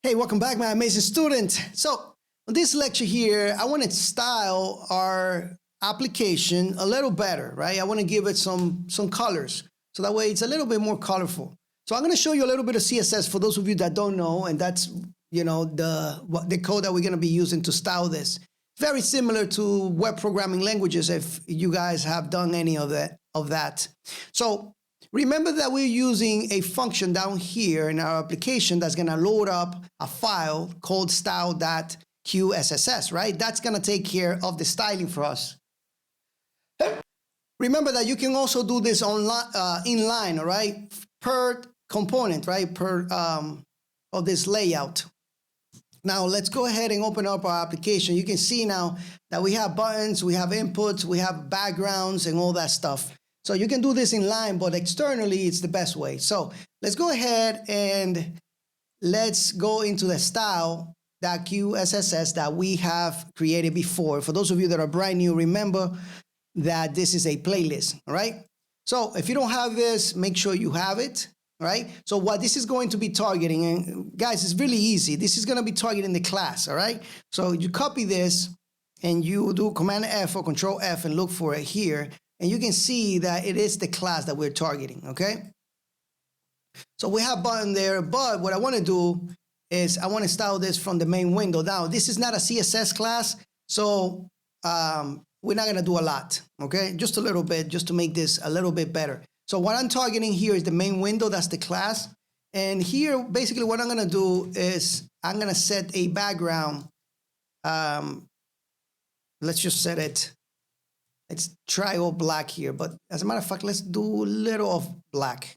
Hey, welcome back, my amazing student. So, on this lecture here, I want to style our application a little better, right? I want to give it some colors, so that way it's a little bit more colorful. So I'm going to show you a little bit of CSS for those of you that don't know, and that's the code that we're going to be using to style this. Very similar to web programming languages, if you guys have done any of that. So remember that we're using a function down here in our application that's going to load up a file called style.qsss, right? That's going to take care of the styling for us. Remember that you can also do this inline, all right? Per component, right? Per of this layout. Now let's go ahead and open up our application. You can see now that we have buttons, we have inputs, we have backgrounds and all that stuff. So you can do this in line, but externally it's the best way. So let's go ahead and let's go into the style.qsss that we have created before. For those of you that are brand new, remember that this is a playlist, all right? So if you don't have this, make sure you have it, all right? So what this is going to be targeting, and guys, it's really easy. This is going to be targeting the class, all right? So you copy this and you do Command F or Control F and look for it here. And you can see that it is the class that we're targeting, okay? So we have button there, but what I want to do is I want to style this from the main window. Now, this is not a CSS class, so we're not going to do a lot, okay? Just a little bit, just to make this a little bit better. So what I'm targeting here is the main window, that's the class. And here, basically what I'm going to do is I'm going to set a background. Let's just set it. Let's try all black here, but as a matter of fact, let's do a little of black.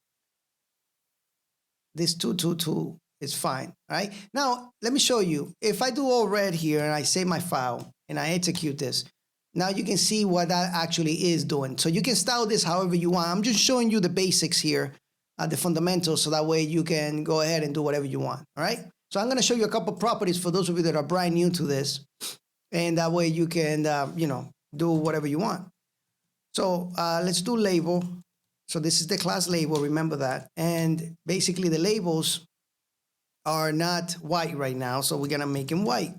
This 222 is fine, all right? Now, let me show you. If I do all red here and I save my file and I execute this, now you can see what that actually is doing. So you can style this however you want. I'm just showing you the basics here, the fundamentals, so that way you can go ahead and do whatever you want, all right? So I'm gonna show you a couple properties for those of you that are brand new to this, and that way you can, do whatever you want. So let's do label. So this is the class label, remember that. And basically the labels are not white right now, so we're gonna make them white.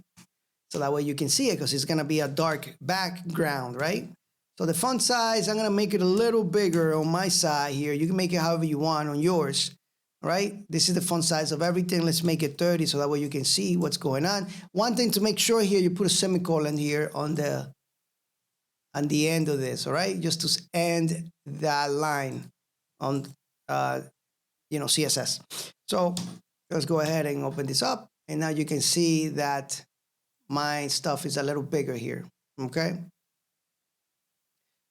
So that way you can see it, because it's gonna be a dark background, right? So the font size, I'm gonna make it a little bigger on my side here. You can make it however you want on yours, right? This is the font size of everything. Let's make it 30, so that way you can see what's going on. One thing to make sure here, you put a semicolon here on the end of this, all right? Just to end that line on, CSS. So let's go ahead and open this up. And now you can see that my stuff is a little bigger here, okay?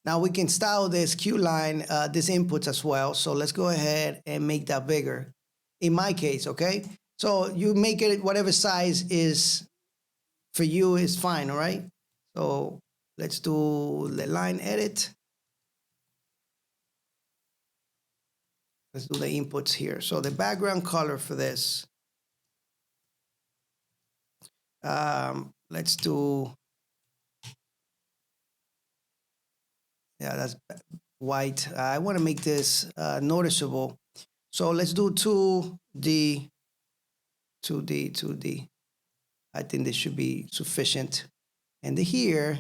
Now we can style this Q line, this inputs as well. So let's go ahead and make that bigger. In my case, okay? So you make it whatever size is for you is fine, all right? So let's do the line edit. Let's do the inputs here. So the background color for this, let's do, yeah, that's white. I want to make this noticeable. So let's do 2D. I think this should be sufficient. And here,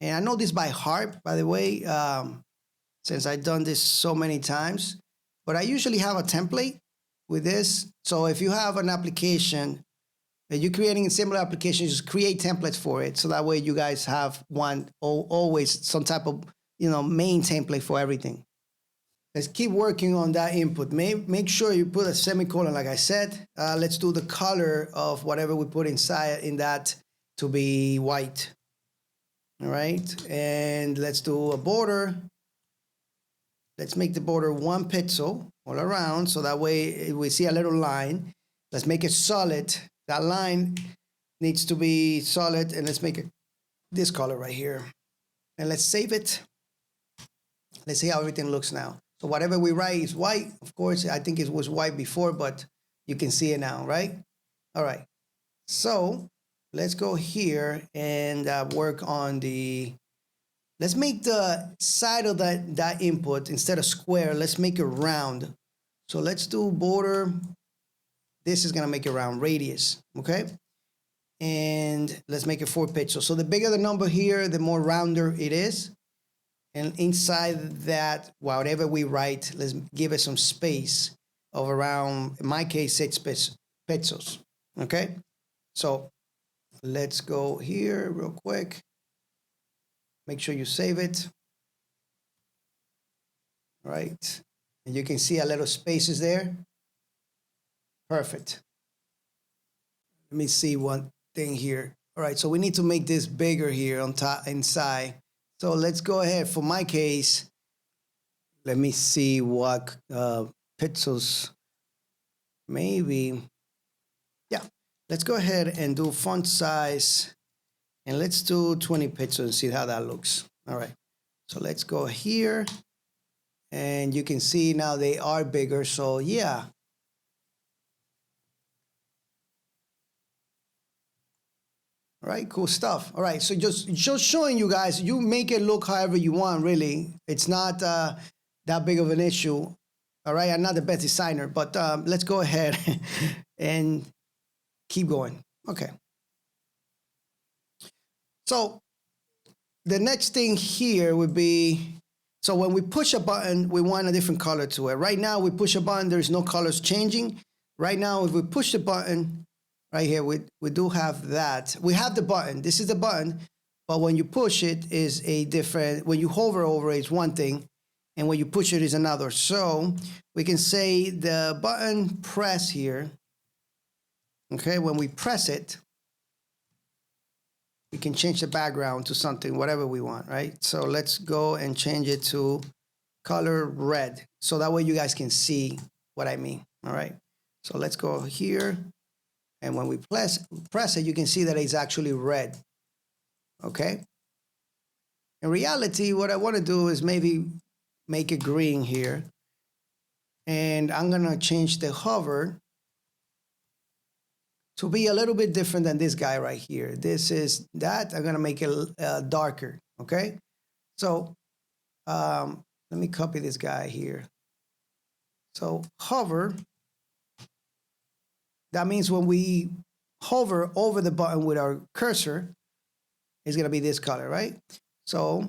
and I know this by heart, by the way, since I've done this so many times, but I usually have a template with this. So if you have an application, and you're creating a similar application, just create templates for it. So that way you guys have always some type of, main template for everything. Let's keep working on that input. Make sure you put a semicolon, like I said. Let's do the color of whatever we put inside in that to be white. All right, and let's do a border. Let's make the border 1 pixel all around, so that way we see a little line. Let's make it solid. That line needs to be solid, and let's make it this color right here. And let's save it. Let's see how everything looks now. So whatever we write is white. Of course, I think it was white before, but you can see it now, right? All right, so let's go here and work on let's make the side of that input, instead of square, let's make it round. So let's do border this is gonna make it round radius, okay? And let's make it 4 pixels. So the bigger the number here, the more rounder it is. And inside that, whatever we write, let's give it some space of around, in my case, 6 pixels, okay? So let's go here real quick. Make sure you save it. All right, and you can see a little spaces there. Perfect. Let me see one thing here. All right, so we need to make this bigger here on top, inside. So let's go ahead. For my case, let me see what pixels, maybe. Yeah, let's go ahead and do font size, and let's do 20 pixels and see how that looks. All right, so let's go here, and you can see now they are bigger, so yeah. All right, cool stuff. All right, so just showing you guys, you make it look however you want, really. It's not that big of an issue. All right, I'm not the best designer, but let's go ahead and keep going. Okay. So the next thing here would be, so when we push a button, we want a different color to it. Right now, we push a button, there's no colors changing. Right now, if we push the button, right here, we do have that. We have the button. This is the button, but when you push it is a different, when you hover over it is one thing, and when you push it is another. So we can say the button press here, okay? When we press it, we can change the background to something, whatever we want, right? So let's go and change it to color red. So that way you guys can see what I mean, all right? So let's go here. And when we press it, you can see that it's actually red, okay? In reality, what I want to do is maybe make it green here. And I'm going to change the hover to be a little bit different than this guy right here. This is that. I'm going to make it darker, okay? So let me copy this guy here. So hover. That means when we hover over the button with our cursor, it's gonna be this color, right? So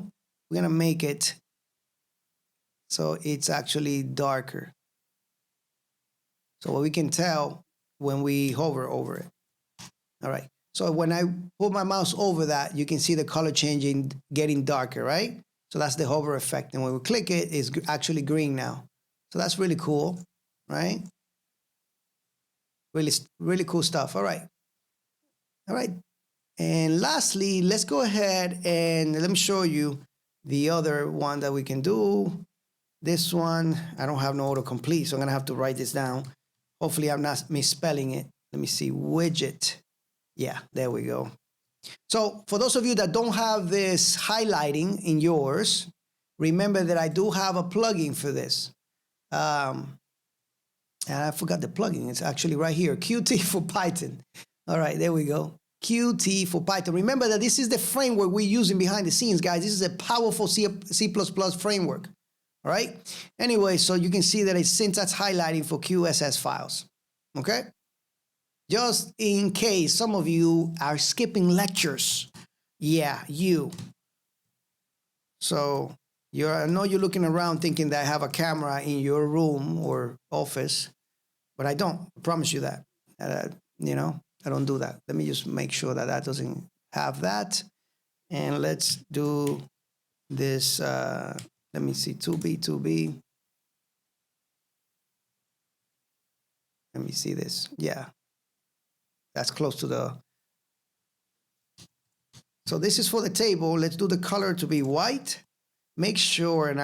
we're gonna make it so it's actually darker. So we can tell when we hover over it. All right, so when I put my mouse over that, you can see the color changing, getting darker, right? So that's the hover effect. And when we click it, it's actually green now. So that's really cool, right? Really cool stuff. All right. All right. And lastly, let's go ahead and let me show you the other one that we can do. This one, I don't have no autocomplete, so I'm going to have to write this down. Hopefully I'm not misspelling it. Let me see, widget. Yeah, there we go. So for those of you that don't have this highlighting in yours, remember that I do have a plugin for this. And I forgot the plugin. It's actually right here, Qt for Python. All right, there we go. Qt for Python. Remember that this is the framework we're using behind the scenes, guys. This is a powerful C++ framework. All right? Anyway, so you can see that it's syntax highlighting for QSS files. Okay? Just in case some of you are skipping lectures. Yeah, you. So I know you're looking around thinking that I have a camera in your room or office. But I don't, I promise you that. You know, I don't do that. Let me just make sure that that doesn't have that. And let's do this, let me see, 2B. Let me see this. Yeah, that's close to the. So this is for the table. Let's do the color to be white. Make sure, and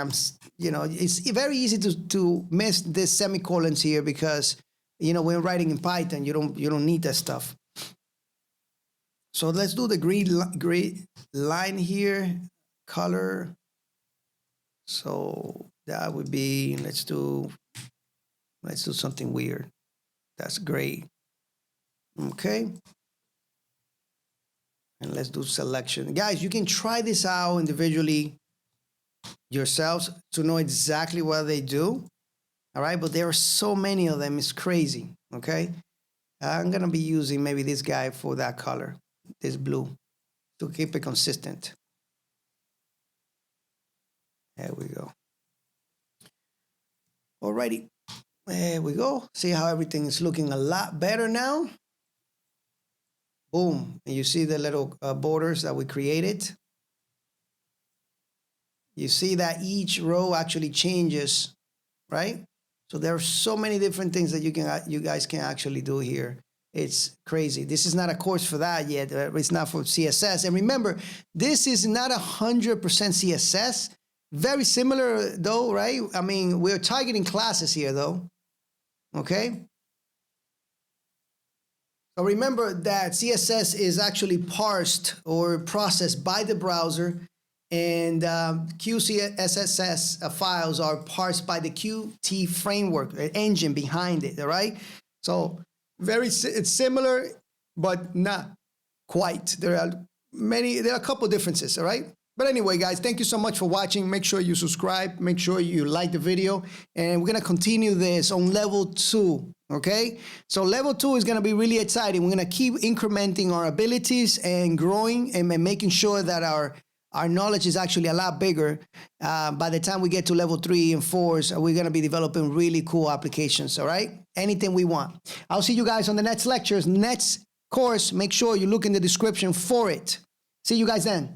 it's very easy to miss this semicolons here because, when writing in Python, you don't need that stuff. So let's do the green line here, color. So that would be, let's do something weird. That's gray. Okay. And let's do selection. Guys, you can try this out individually yourselves to know exactly what they do. All right, but there are so many of them, it's crazy. Okay, I'm going to be using maybe this guy for that color, this blue, to keep it consistent. There we go. Alrighty, there we go. See how everything is looking a lot better now? Boom, and you see the little borders that we created? You see that each row actually changes, right? So there are so many different things that you guys can actually do here. It's crazy. This is not a course for that yet. It's not for CSS. And remember, this is not 100% CSS. Very similar though, right? I mean, we're targeting classes here though, okay? So remember that CSS is actually parsed or processed by the browser, and QCSS files are parsed by the Qt framework, engine behind it, all right? So it's similar, but not quite. There are a couple differences, all right? But anyway, guys, thank you so much for watching. Make sure you subscribe. Make sure you like the video. And we're going to continue this on level 2, okay? So level 2 is going to be really exciting. We're going to keep incrementing our abilities and growing and making sure that our knowledge is actually a lot bigger. By the time we get to level 3 and 4s, we're going to be developing really cool applications, all right? Anything we want. I'll see you guys on the next lectures, next course. Make sure you look in the description for it. See you guys then.